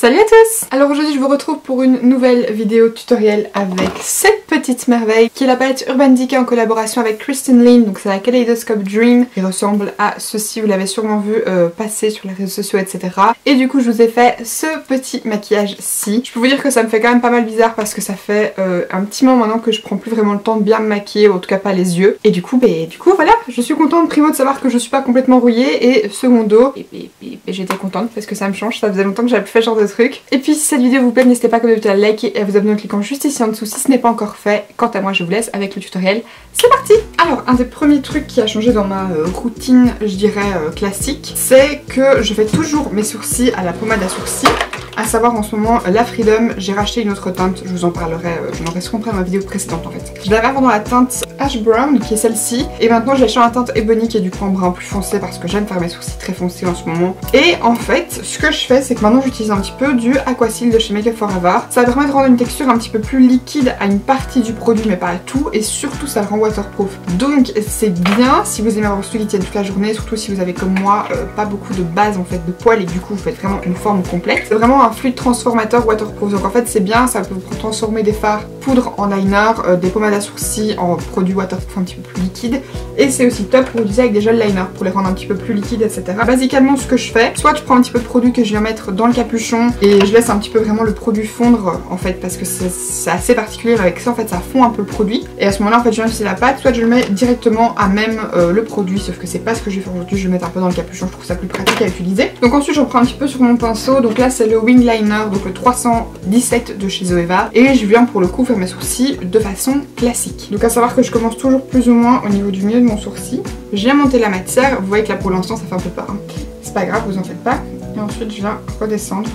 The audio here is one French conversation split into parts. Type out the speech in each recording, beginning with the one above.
Salut à tous! Alors aujourd'hui je vous retrouve pour une nouvelle vidéo tutoriel avec cette petite merveille qui est la palette Urban Decay en collaboration avec Kristen Lynn. Donc c'est la Kaleidoscope Dream qui ressemble à ceci, vous l'avez sûrement vu passer sur les réseaux sociaux etc. Et du coup je vous ai fait ce petit maquillage-ci. Je peux vous dire que ça me fait quand même pas mal bizarre parce que ça fait un petit moment maintenant que je prends plus vraiment le temps de bien me maquiller, ou en tout cas pas les yeux. Et du coup voilà, je suis contente primo de savoir que je suis pas complètement rouillée et secondo, j'étais contente parce que ça me change, ça faisait longtemps que j'avais plus fait ce genre de truc. Et puis si cette vidéo vous plaît, n'hésitez pas comme d'habitude à liker et à vous abonner en cliquant juste ici en dessous si ce n'est pas encore fait. Quant à moi je vous laisse avec le tutoriel, c'est parti! Alors un des premiers trucs qui a changé dans ma routine, je dirais classique, c'est que je fais toujours mes sourcils à la pommade à sourcils. À savoir en ce moment la Freedom, j'ai racheté une autre teinte, je vous en parlerai, je m'en resterai dans ma vidéo précédente en fait. Je l'avais avant dans la teinte Ash Brown qui est celle-ci, et maintenant j'ai acheté la teinte Ebony qui est du coup en brun plus foncé parce que j'aime faire mes sourcils très foncés en ce moment. Et en fait ce que je fais c'est que maintenant j'utilise un petit peu du Aquasil de chez Make Up For Ever. Ça permet de rendre une texture un petit peu plus liquide à une partie du produit mais pas à tout, et surtout ça le rend waterproof. Donc c'est bien si vous aimez avoir vos sourcils qui tiennent toute la journée, surtout si vous avez comme moi pas beaucoup de base en fait de poils et du coup vous faites vraiment une forme complète. C'est vraiment un fluide transformateur waterproof, donc en fait c'est bien, ça peut vous transformer des fards poudre en liner, des pommades à sourcils en produits waterproof un petit peu plus liquides, et c'est aussi top pour utiliser avec des gels liner pour les rendre un petit peu plus liquides etc. Basiquement ce que je fais, soit je prends un petit peu de produit que je viens mettre dans le capuchon et je laisse un petit peu vraiment le produit fondre en fait parce que c'est assez particulier avec ça, en fait ça fond un peu le produit, et à ce moment là en fait je viens utiliser la pâte, soit je le mets directement à même le produit, sauf que c'est pas ce que je vais faire aujourd'hui, je vais le mettre un peu dans le capuchon, je trouve ça plus pratique à utiliser. Donc ensuite j'en prends un petit peu sur mon pinceau, donc là c'est le Wing Liner, donc le 317 de chez Zoeva, et je viens pour le coup faire mes sourcils de façon classique. Donc à savoir que je commence toujours plus ou moins au niveau du milieu de mon sourcil. Je viens monter la matière, vous voyez que là pour l'instant ça fait un peu peur, hein. C'est pas grave, vous en faites pas. Et ensuite je viens redescendre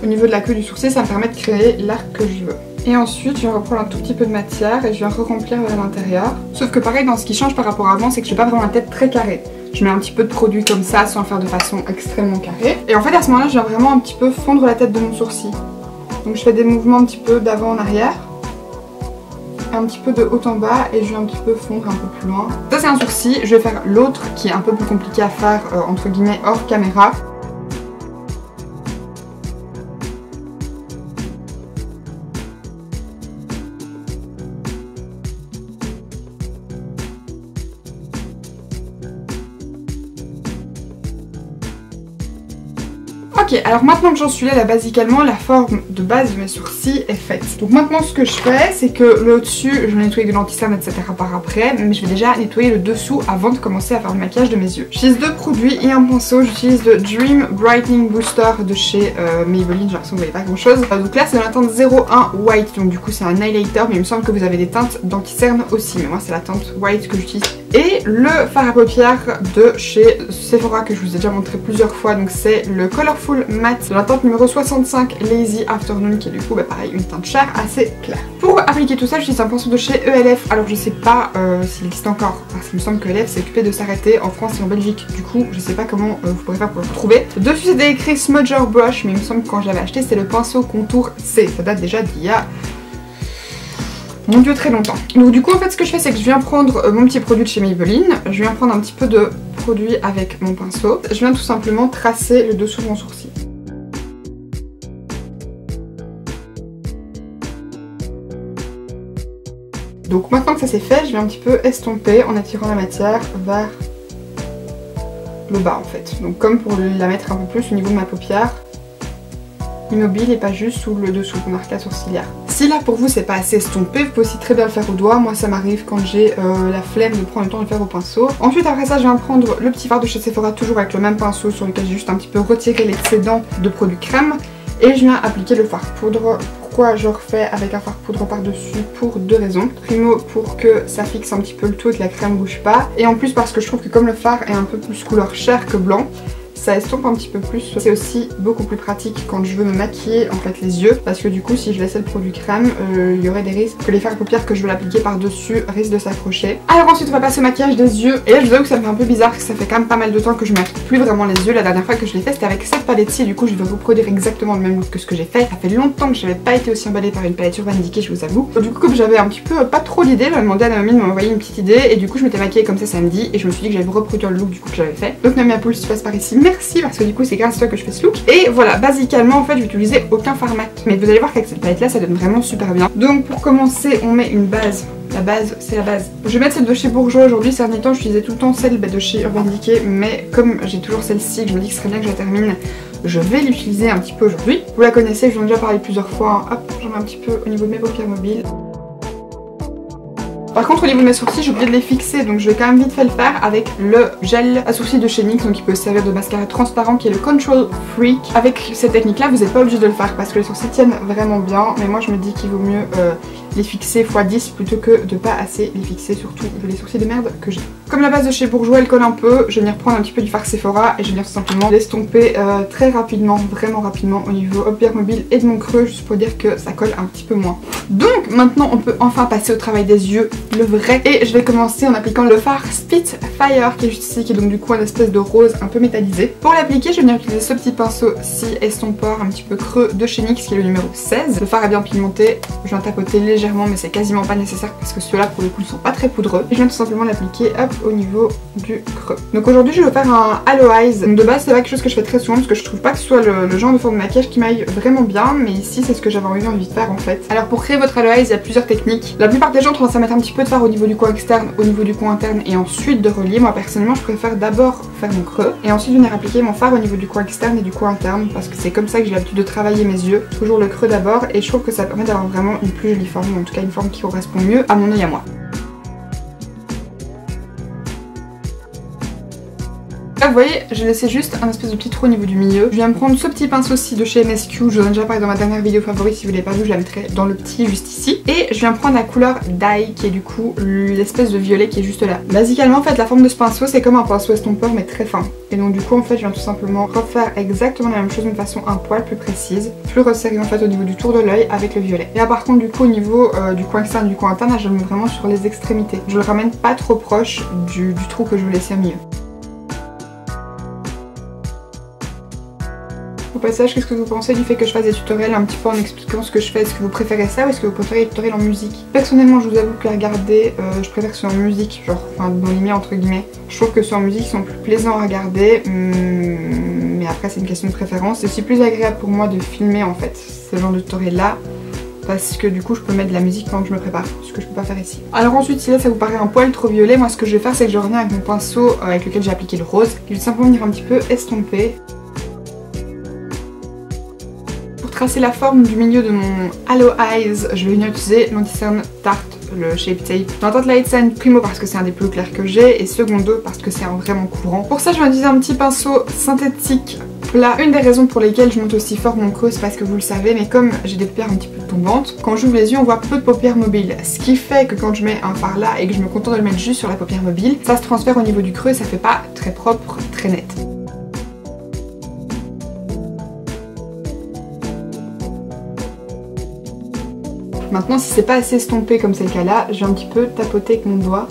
au niveau de la queue du sourcil, ça me permet de créer l'arc que je veux. Et ensuite je viens reprendre un tout petit peu de matière et je viens re-remplir vers l'intérieur. Sauf que pareil, dans ce qui change par rapport à avant, c'est que je n'ai pas vraiment la tête très carrée. Je mets un petit peu de produit comme ça sans le faire de façon extrêmement carrée. Et en fait à ce moment là je viens vraiment un petit peu fondre la tête de mon sourcil. Donc je fais des mouvements un petit peu d'avant en arrière, un petit peu de haut en bas, et je viens un petit peu fondre un peu plus loin. Ça c'est un sourcil, je vais faire l'autre qui est un peu plus compliqué à faire entre guillemets hors caméra. Ok, alors maintenant que j'en suis là, basiquement la forme de base de mes sourcils est faite. Donc maintenant ce que je fais, c'est que le au-dessus, je vais nettoyer de l'anti-cerne etc. par après, mais je vais déjà nettoyer le dessous avant de commencer à faire le maquillage de mes yeux. J'utilise deux produits et un pinceau, j'utilise le Dream Brightening Booster de chez Maybelline, j'ai l'impression que vous voyez pas grand chose. Donc là c'est dans la teinte 01 White, donc du coup c'est un highlighter, mais il me semble que vous avez des teintes d'anti-cerne aussi, mais moi c'est la teinte White que j'utilise. Et le fard à paupières de chez Sephora que je vous ai déjà montré plusieurs fois, donc c'est le Colorful Matte de la teinte numéro 65 Lazy Afternoon, qui est du coup pareil une teinte chair assez claire. Pour appliquer tout ça j'utilise un pinceau de chez ELF, alors je sais pas s'il existe encore parce qu'il me semble que ELF s'est occupé de s'arrêter en France et en Belgique, du coup je sais pas comment vous pourrez faire pour le retrouver. Dessus c'était écrit Smudger Brush, mais il me semble que quand je l'avais acheté c'était le pinceau contour C, ça date déjà d'il y a... mon dieu très longtemps. Donc du coup en fait ce que je fais c'est que je viens prendre mon petit produit de chez Maybelline, je viens prendre un petit peu de produit avec mon pinceau, je viens tout simplement tracer le dessous de mon sourcil. Donc maintenant que ça c'est fait, je viens un petit peu estomper en attirant la matière vers le bas en fait. Donc comme pour la mettre un peu plus au niveau de ma paupière immobile et pas juste sous le dessous de mon arcade sourcilière. Si là pour vous c'est pas assez estompé, vous pouvez aussi très bien le faire au doigt. Moi ça m'arrive quand j'ai la flemme de prendre le temps de le faire au pinceau. Ensuite après ça je viens prendre le petit fard de chez Sephora, toujours avec le même pinceau sur lequel j'ai juste un petit peu retiré l'excédent de produit crème, et je viens appliquer le fard poudre. Pourquoi je refais avec un fard poudre par dessus? Pour deux raisons. Primo, pour que ça fixe un petit peu le tout et que la crème bouge pas, et en plus parce que je trouve que comme le fard est un peu plus couleur chair que blanc, ça estompe un petit peu plus. C'est aussi beaucoup plus pratique quand je veux me maquiller en fait les yeux, parce que du coup si je laissais le produit crème, il y aurait des risques que les fards à paupières que je veux l'appliquer par dessus risquent de s'accrocher. Alors ensuite on va passer au maquillage des yeux, et là je vous avoue que ça me fait un peu bizarre parce que ça fait quand même pas mal de temps que je maquille plus vraiment les yeux. La dernière fois que je l'ai fait c'était avec cette palette-ci, du coup je vais reproduire exactement le même look que ce que j'ai fait. Ça fait longtemps que je n'avais pas été aussi emballée par une palette Urban Decay, je vous avoue. Du coup comme j'avais un petit peu pas trop d'idées, j'ai demandé à Naomi de m'envoyer une petite idée, et du coup je m'étais maquillée comme ça samedi et je me suis dit que j'allais reproduire le look du coup que j'avais fait. Donc Naomi Apple, si tu passes par ici, merci parce que du coup c'est grâce à toi que je fais ce look. Et voilà, basiquement en fait je vais utiliser aucun fard mat, mais vous allez voir qu'avec cette palette là ça donne vraiment super bien. Donc pour commencer on met une base. La base, c'est la base. Je vais mettre celle de chez Bourjois aujourd'hui. Ces derniers temps, j'utilisais tout le temps celle de chez Urban Decay, mais comme j'ai toujours celle-ci, que je me dis que ce serait bien que je la termine, je vais l'utiliser un petit peu aujourd'hui. Vous la connaissez, je vous en ai déjà parlé plusieurs fois. Hop, j'en mets un petit peu au niveau de mes paupières mobiles. Par contre au niveau de mes sourcils j'ai oublié de les fixer, donc je vais quand même vite fait le faire avec le gel à sourcils de chez NYX, donc il peut servir de mascara transparent qui est le Control Freak. Avec cette technique là vous n'êtes pas obligé de le faire parce que les sourcils tiennent vraiment bien, mais moi je me dis qu'il vaut mieux les fixer x10 plutôt que de pas assez les fixer, surtout les sourcils de merde que j'ai. Comme la base de chez Bourjois elle colle un peu, je vais venir prendre un petit peu du fard Sephora et je vais venir simplement l'estomper très rapidement, vraiment rapidement au niveau paupières mobiles et de mon creux, juste pour dire que ça colle un petit peu moins. Donc maintenant on peut enfin passer au travail des yeux, le vrai, et je vais commencer en appliquant le fard Spitfire qui est juste ici, qui est donc du coup un espèce de rose un peu métallisé. Pour l'appliquer je vais venir utiliser ce petit pinceau-ci estompeur un petit peu creux de chez NYX qui est le numéro 16. Le fard est bien pigmenté, je viens tapoter légèrement mais c'est quasiment pas nécessaire parce que ceux-là pour le coup ne sont pas très poudreux. Et je viens tout simplement l'appliquer hop au niveau du creux. Donc aujourd'hui je vais faire un Halo Eyes. Donc de base c'est pas quelque chose que je fais très souvent parce que je trouve pas que ce soit le genre de forme de maquillage qui m'aille vraiment bien, mais ici c'est ce que j'avais envie de faire en fait. Alors pour créer votre Halo Eyes il y a plusieurs techniques. La plupart des gens ont tendance à mettre un petit peu de fard au niveau du coin externe, au niveau du coin interne et ensuite de relier. Moi personnellement je préfère d'abord faire mon creux et ensuite venir appliquer mon fard au niveau du coin externe et du coin interne parce que c'est comme ça que j'ai l'habitude de travailler mes yeux. Toujours le creux d'abord et je trouve que ça permet d'avoir vraiment une plus jolie forme, ou en tout cas une forme qui correspond mieux à mon œil à moi. Là vous voyez, j'ai laissé juste un espèce de petit trou au niveau du milieu. Je viens me prendre ce petit pinceau-ci de chez MSQ, je vous en ai déjà parlé dans ma dernière vidéo favorite, si vous l'avez pas vu je la mettrai dans le petit juste ici. Et je viens prendre la couleur Dye qui est du coup l'espèce de violet qui est juste là. Basiquement en fait la forme de ce pinceau c'est comme un pinceau estompeur mais très fin. Et donc du coup en fait je viens tout simplement refaire exactement la même chose d'une façon un poil plus précise, plus resserrée en fait au niveau du tour de l'œil avec le violet. Et là par contre du coup au niveau du coin externe et du coin interne, là, je le mets vraiment sur les extrémités. Je le ramène pas trop proche du trou que je veux laisser au milieu. Au passage, qu'est-ce que vous pensez du fait que je fasse des tutoriels un petit peu en expliquant ce que je fais? Est-ce que vous préférez ça ou est-ce que vous préférez les tutoriels en musique? Personnellement, je vous avoue que les regarder, je préfère que ce soit en musique, genre, enfin, dans les miens entre guillemets. Je trouve que ceux en musique sont plus plaisants à regarder, mais après c'est une question de préférence. C'est aussi plus agréable pour moi de filmer en fait ce genre de tutoriel là. Parce que du coup je peux mettre de la musique pendant que je me prépare, ce que je peux pas faire ici. Alors ensuite si là ça vous paraît un poil trop violet, moi ce que je vais faire c'est que je reviens avec mon pinceau avec lequel j'ai appliqué le rose. Et je vais simplement venir un petit peu estomper. Tracer la forme du milieu de mon Halo Eyes, je vais venir utiliser l'anti-cerne Tarte, le Shape Tape. J'entends Light Sand Primo parce que c'est un des plus clairs que j'ai et secondo parce que c'est un vraiment courant. Pour ça je vais utiliser un petit pinceau synthétique plat. Une des raisons pour lesquelles je monte aussi fort mon creux c'est parce que vous le savez, mais comme j'ai des paupières un petit peu tombantes, quand j'ouvre les yeux on voit peu de paupières mobiles. Ce qui fait que quand je mets un fard là et que je me contente de le mettre juste sur la paupière mobile, ça se transfère au niveau du creux et ça fait pas très propre, très net. Maintenant si c'est pas assez estompé comme c'est le cas là, je vais un petit peu tapoter avec mon doigt.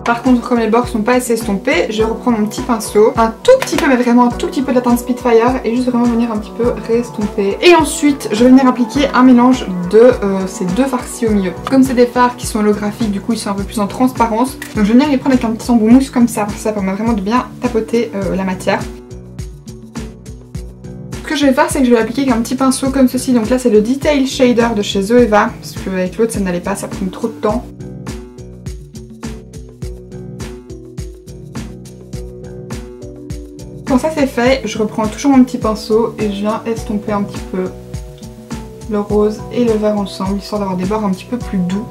Par contre comme les bords sont pas assez estompés, je reprends mon petit pinceau, un tout petit peu mais vraiment un tout petit peu de la teinte Spitfire et juste vraiment venir un petit peu réestomper. Et ensuite je vais venir appliquer un mélange de ces deux fards-ci au milieu. Comme c'est des fards qui sont holographiques, du coup ils sont un peu plus en transparence, donc je vais venir les prendre avec un petit embout mousse comme ça, ça permet vraiment de bien tapoter la matière. Ce que je vais faire c'est que je vais l'appliquer avec un petit pinceau comme ceci, donc là c'est le Detail Shader de chez Zoeva, parce qu'avec l'autre ça n'allait pas, ça prend trop de temps. Quand ça c'est fait, je reprends toujours mon petit pinceau et je viens estomper un petit peu le rose et le vert ensemble, histoire d'avoir des bords un petit peu plus doux.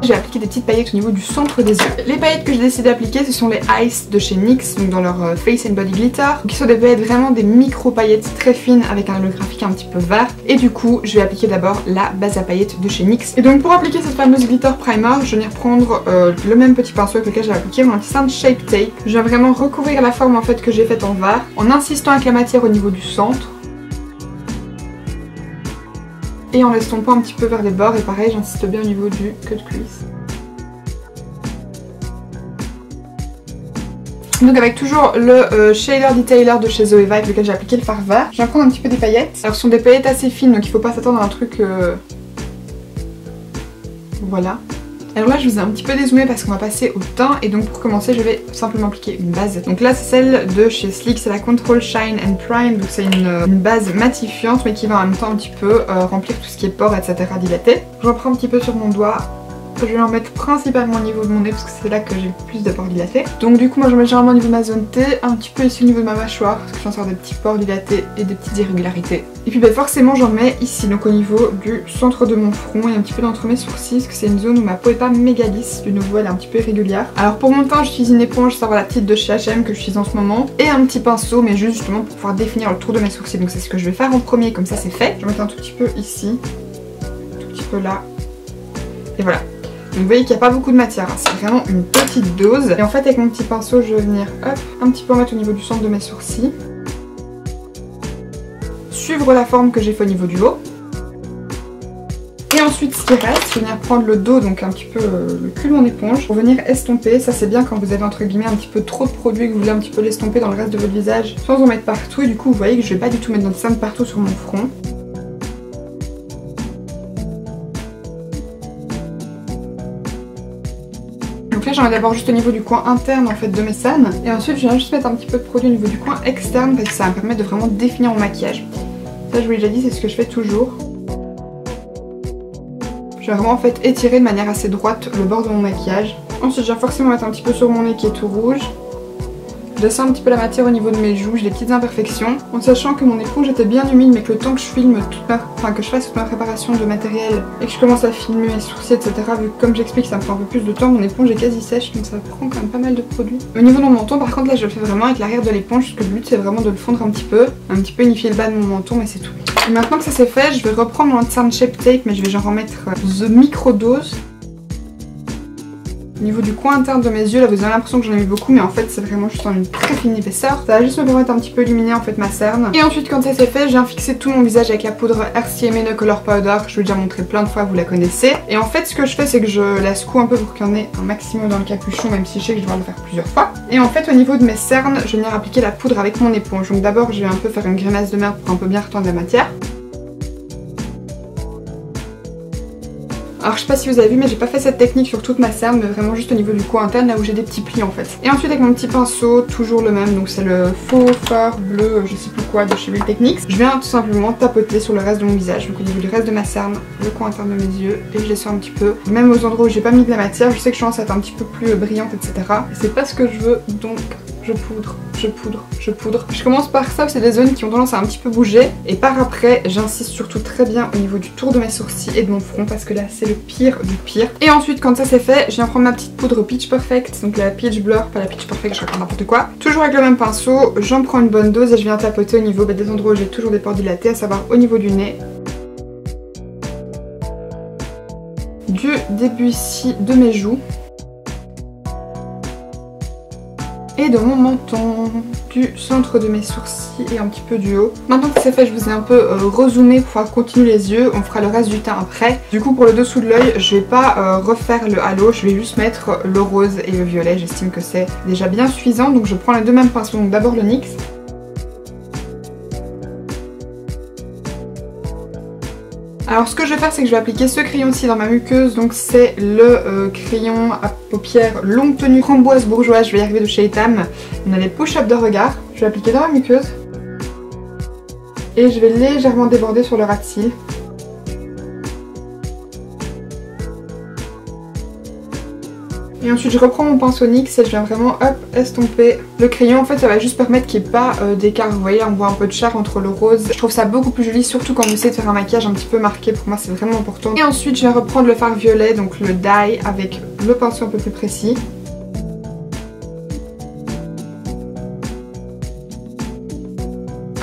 J'ai appliqué des petites paillettes au niveau du centre des yeux. Les paillettes que j'ai décidé d'appliquer ce sont les Ice de chez NYX, donc dans leur Face and Body Glitter, qui sont des paillettes vraiment des micro paillettes très fines avec un holographique un petit peu vert. Et du coup je vais appliquer d'abord la base à paillettes de chez NYX. Et donc pour appliquer cette fameuse glitter primer, je vais venir prendre le même petit pinceau avec lequel j'ai appliqué mon anti-cerne Shape Tape. Je vais vraiment recouvrir la forme en fait que j'ai faite en vert, en insistant avec la matière au niveau du centre. Et en estompant un petit peu vers les bords, et pareil j'insiste bien au niveau du cut crease. Donc avec toujours le shader detailer de chez Zoeva avec lequel j'ai appliqué le fard vert, je vais prendre un petit peu des paillettes. Alors ce sont des paillettes assez fines donc il faut pas s'attendre à un truc... Voilà. Alors là je vous ai un petit peu dézoomé parce qu'on va passer au teint et donc pour commencer je vais simplement appliquer une base. Donc là c'est celle de chez Sleek, c'est la Control Shine and Prime, donc c'est une base matifiante mais qui va en même temps un petit peu remplir tout ce qui est pores etc, dilaté. J'en prends un petit peu sur mon doigt. Je vais en mettre principalement au niveau de mon nez parce que c'est là que j'ai le plus de pores dilatés. Donc du coup moi j'en mets généralement au niveau de ma zone T, un petit peu ici au niveau de ma mâchoire parce que j'en sors des petits pores dilatés et des petites irrégularités. Et puis forcément j'en mets ici, donc au niveau du centre de mon front et un petit peu d'entre mes sourcils parce que c'est une zone où ma peau est pas méga lisse, de nouveau elle est un petit peu irrégulière. Alors pour mon teint j'utilise une éponge, ça va la petite de chez H&M que j'utilise en ce moment, et un petit pinceau mais juste justement pour pouvoir définir le tour de mes sourcils. Donc c'est ce que je vais faire en premier, comme ça c'est fait. Je vais mettre un tout petit peu ici, un tout petit peu là, et voilà. Donc vous voyez qu'il n'y a pas beaucoup de matière, hein. C'est vraiment une petite dose. Et en fait avec mon petit pinceau je vais venir hop, un petit peu en mettre au niveau du centre de mes sourcils. Suivre la forme que j'ai fait au niveau du haut. Et ensuite ce qui reste, je vais venir prendre le dos, donc un petit peu le cul de mon éponge, pour venir estomper. Ça c'est bien quand vous avez entre guillemets un petit peu trop de produit et que vous voulez un petit peu l'estomper dans le reste de votre visage sans en mettre partout. Et du coup vous voyez que je vais pas du tout mettre dans le sein partout sur mon front. Donc là j'en ai d'abord juste au niveau du coin interne en fait de mes cernes. Et ensuite je viens juste mettre un petit peu de produit au niveau du coin externe parce que ça va me permettre de vraiment définir mon maquillage. Ça je vous l'ai déjà dit, c'est ce que je fais toujours. Je vais vraiment en fait étirer de manière assez droite le bord de mon maquillage. Ensuite je viens forcément mettre un petit peu sur mon nez qui est tout rouge. Je descends un petit peu la matière au niveau de mes joues, j'ai des petites imperfections. En sachant que mon éponge était bien humide mais que le temps que je filme que je fasse toute ma préparation de matériel et que je commence à filmer mes sourcils etc, vu que comme j'explique ça me prend un peu plus de temps, mon éponge est quasi sèche donc ça prend quand même pas mal de produit. Au niveau de mon menton par contre là je le fais vraiment avec l'arrière de l'éponge parce que le but c'est vraiment de le fondre un petit peu unifier le bas de mon menton mais c'est tout. Et maintenant que ça c'est fait, je vais reprendre mon Sun Shape Tape mais je vais genre en mettre the micro-dose. Au niveau du coin interne de mes yeux, là vous avez l'impression que j'en ai mis beaucoup mais en fait c'est vraiment juste en une très fine épaisseur. Ça va juste me permettre un petit peu illuminer en fait ma cerne. Et ensuite quand ça c'est fait, je viens fixer tout mon visage avec la poudre RCMA No Color Powder. Je vous l'ai déjà montré plein de fois, vous la connaissez. Et en fait ce que je fais c'est que je la secoue un peu pour qu'il y en ait un maximum dans le capuchon, même si je sais que je dois le faire plusieurs fois. Et en fait au niveau de mes cernes, je vais venir appliquer la poudre avec mon éponge. Donc d'abord je vais un peu faire une grimace de merde pour un peu bien retendre la matière. Alors je sais pas si vous avez vu mais j'ai pas fait cette technique sur toute ma cerne mais vraiment juste au niveau du coin interne là où j'ai des petits plis en fait. Et ensuite avec mon petit pinceau, toujours le même, donc c'est le faux fard bleu je sais plus quoi de chez Real Techniques. Je viens tout simplement tapoter sur le reste de mon visage, donc au niveau du reste de ma cerne, le coin interne de mes yeux et je descends un petit peu. Même aux endroits où j'ai pas mis de la matière, je sais que je commence à être un petit peu plus brillante etc. Et c'est pas ce que je veux donc je poudre, je poudre, je poudre. Je commence par ça, c'est des zones qui ont tendance à un petit peu bouger. Et par après, j'insiste surtout très bien au niveau du tour de mes sourcils et de mon front parce que là c'est le pire du pire. Et ensuite quand ça c'est fait, je viens prendre ma petite poudre Peach Perfect, donc la Peach Blur, pas la Peach Perfect, je raconte n'importe quoi. Toujours avec le même pinceau, j'en prends une bonne dose et je viens tapoter au niveau des endroits où j'ai toujours des pores dilatés, à savoir au niveau du nez, du début ici de mes joues, et de mon menton, du centre de mes sourcils et un petit peu du haut. Maintenant que c'est fait, je vous ai un peu rezoomé pour pouvoir continuer les yeux. On fera le reste du teint après. Du coup pour le dessous de l'œil, je vais pas refaire le halo, je vais juste mettre le rose et le violet. J'estime que c'est déjà bien suffisant. Donc je prends les deux mêmes pinceaux, donc d'abord le NYX. Alors ce que je vais faire c'est que je vais appliquer ce crayon-ci dans ma muqueuse, donc c'est le crayon à paupières longue tenue framboise bourgeoise, je vais y arriver de chez Etam. On a les push-up de regard, je vais appliquer dans ma muqueuse et je vais légèrement déborder sur le ras de cils. Et ensuite je reprends mon pinceau NYX et je viens vraiment hop estomper le crayon. En fait ça va juste permettre qu'il n'y ait pas d'écart. Vous voyez là on voit un peu de char entre le rose. Je trouve ça beaucoup plus joli, surtout quand vous essayez de faire un maquillage un petit peu marqué. Pour moi c'est vraiment important. Et ensuite je viens reprendre le fard violet, donc le dye, avec le pinceau un peu plus précis.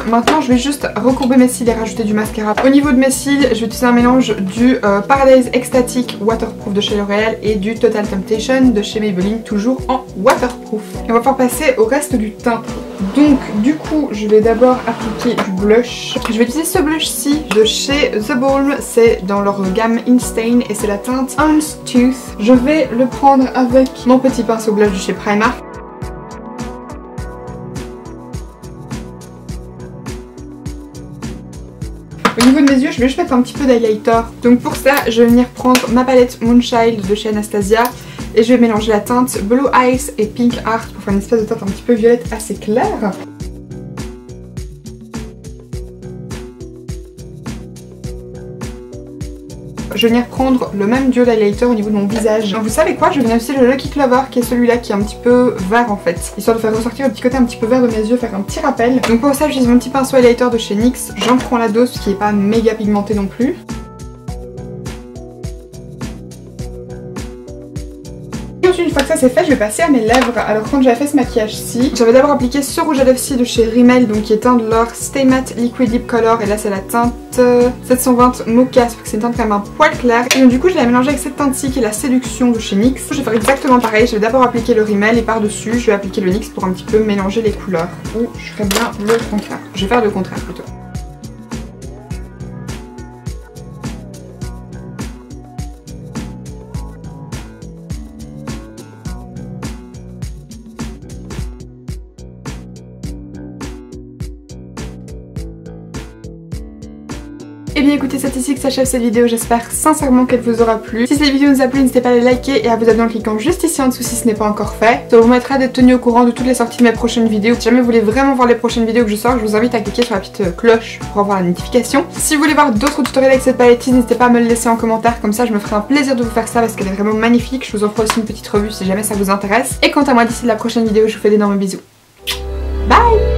Maintenant je vais juste recourber mes cils et rajouter du mascara. Au niveau de mes cils, je vais utiliser un mélange du Paradise Ecstatic Waterproof de chez L'Oréal et du Total Temptation de chez Maybelline, toujours en waterproof. Et on va pouvoir passer au reste du teint. Donc du coup je vais d'abord appliquer du blush. Je vais utiliser ce blush-ci de chez The Balm, c'est dans leur gamme Instain et c'est la teinte Houndstooth. Je vais le prendre avec mon petit pinceau blush de chez Primark. Au niveau de mes yeux, je vais juste mettre un petit peu d'highlighter. Donc pour ça, je vais venir prendre ma palette Moonchild de chez Anastasia et je vais mélanger la teinte Blue Ice et Pink Heart pour faire une espèce de teinte un petit peu violette assez claire. Je vais venir prendre le même duo d'highlighter au niveau de mon visage. Donc vous savez quoi, je vais venir utiliser le Lucky Clover qui est celui-là qui est un petit peu vert en fait. Histoire de faire ressortir le petit côté un petit peu vert de mes yeux, faire un petit rappel. Donc pour ça j'utilise mon petit pinceau highlighter de chez NYX. J'en prends la dose qui est pas méga pigmentée non plus. Une fois que ça c'est fait, je vais passer à mes lèvres. Alors quand j'avais fait ce maquillage-ci, j'avais d'abord appliqué ce rouge à lèvres-ci de chez Rimmel, donc qui est un de leur Stay Matte Liquid Lip Color, et là c'est la teinte 720 Mocha, parce que c'est une teinte quand même un poil clair. Et donc du coup je l'ai mélangé avec cette teinte-ci qui est la Séduction de chez NYX. Je vais faire exactement pareil, je vais d'abord appliquer le Rimmel et par-dessus je vais appliquer le NYX pour un petit peu mélanger les couleurs. Ou je ferai bien le contraire. Je vais faire le contraire plutôt. Et bien écoutez, c'est ici que s'achève cette vidéo, j'espère sincèrement qu'elle vous aura plu. Si cette vidéo vous a plu, n'hésitez pas à la liker et à vous abonner en cliquant juste ici en dessous si ce n'est pas encore fait. Ça vous permettra d'être tenu au courant de toutes les sorties de mes prochaines vidéos. Si jamais vous voulez vraiment voir les prochaines vidéos que je sors, je vous invite à cliquer sur la petite cloche pour avoir la notification. Si vous voulez voir d'autres tutoriels avec cette palette, n'hésitez pas à me le laisser en commentaire, comme ça je me ferai un plaisir de vous faire ça parce qu'elle est vraiment magnifique. Je vous offre aussi une petite revue si jamais ça vous intéresse. Et quant à moi, d'ici la prochaine vidéo, je vous fais d'énormes bisous. Bye!